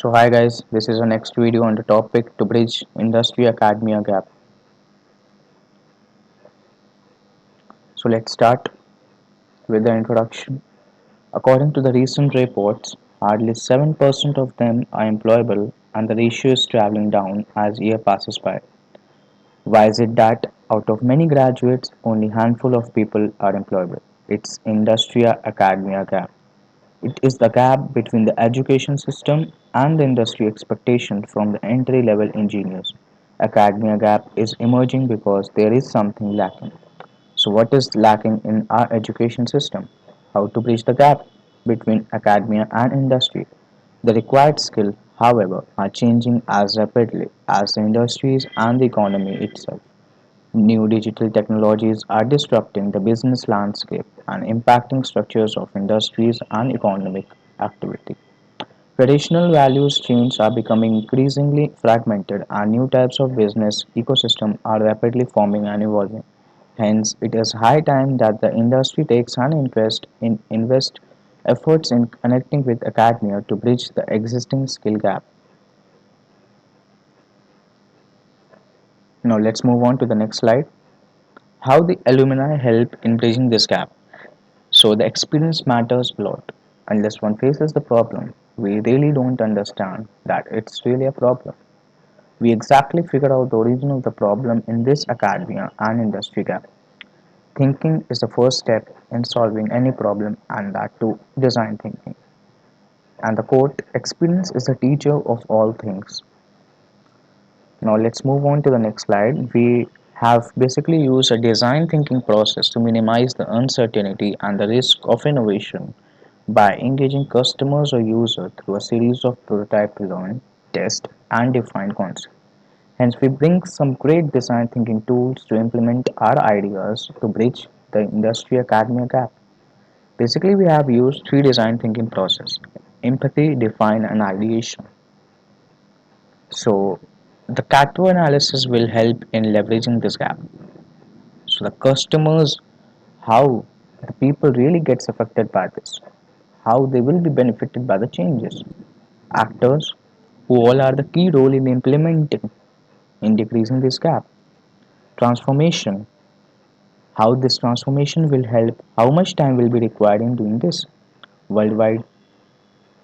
So hi guys, this is our next video on the topic to bridge industry academia gap. So let's start with the introduction. According to the recent reports, hardly 7% of them are employable and the ratio is traveling down as year passes by. Why is it that out of many graduates, only handful of people are employable? It's industry academia gap. It is the gap between the education system and the industry expectation from the entry level engineers. Academia gap is emerging because there is something lacking. So, what is lacking in our education system? How to bridge the gap between academia and industry? The required skill, however, are changing as rapidly as the industries and the economy itself. New digital technologies are disrupting the business landscape and impacting structures of industries and economic activity. Traditional values chains are becoming increasingly fragmented and new types of business ecosystem are rapidly forming and evolving. Hence, it is high time that the industry takes an interest in invest efforts in connecting with academia to bridge the existing skill gap. Now let's move on to the next slide. How the alumni help in bridging this gap. So the experience matters a lot. Unless one faces the problem, we really don't understand that it's really a problem. We exactly figure out the origin of the problem in this academia and industry gap. Thinking is the first step in solving any problem, and that too design thinking. And the quote, experience is the teacher of all things. Now let's move on to the next slide. We have basically used a design thinking process to minimize the uncertainty and the risk of innovation by engaging customers or users through a series of prototype learn, test, and define concepts. Hence, we bring some great design thinking tools to implement our ideas to bridge the industry academia gap. Basically, we have used three design thinking process: empathy, define, and ideation. So, the Cato analysis will help in leveraging this gap. So, the customers, how the people really gets affected by this, how they will be benefited by the changes. Actors, who all are the key role in implementing in decreasing this gap. Transformation, how this transformation will help, how much time will be required in doing this worldwide,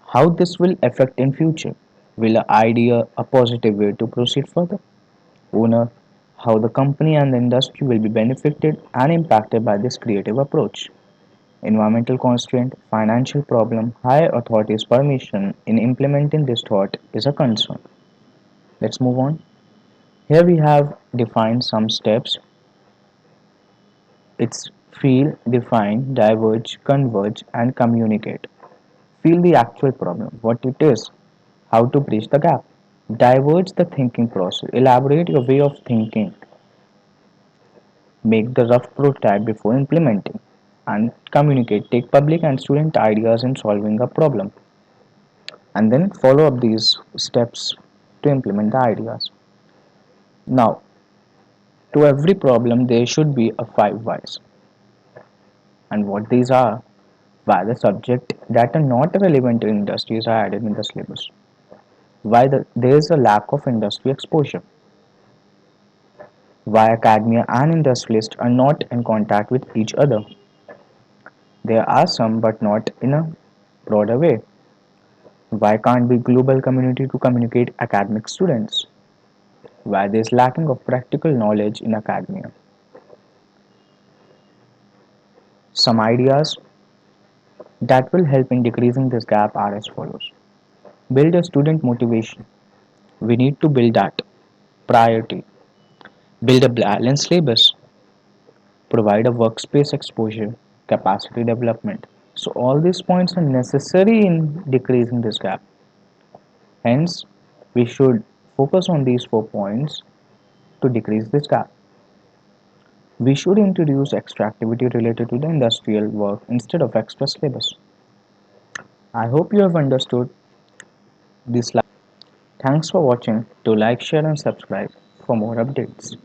how this will affect in future, will a idea a positive way to proceed further, owner, how the company and the industry will be benefited and impacted by this creative approach. Environmental constraint, financial problem, higher authorities permission in implementing this thought is a concern. Let's move on. Here we have defined some steps. It's feel, define, diverge, converge, and communicate. Feel the actual problem, what it is, how to bridge the gap. Diverge the thinking process, elaborate your way of thinking, make the rough prototype before implementing, and communicate. Take public and student ideas in solving a problem, and then follow up these steps to implement the ideas. Now, to every problem, there should be a five whys, and what these are: why the subject that are not relevant to industries are added in the syllabus, why there is a lack of industry exposure, why academia and industrialists are not in contact with each other. There are some, but not in a broader way. Why can't be global community to communicate academic students? Why there is lacking of practical knowledge in academia? Some ideas that will help in decreasing this gap are as follows. Build a student motivation. We need to build that priority. Build a balanced syllabus. Provide a workspace exposure, capacity development. So all these points are necessary in decreasing this gap. Hence, we should focus on these 4 points to decrease this gap. We should introduce extra activity related to the industrial work instead of extra syllabus. I hope you have understood this. Thanks for watching. Do like, share and subscribe for more updates.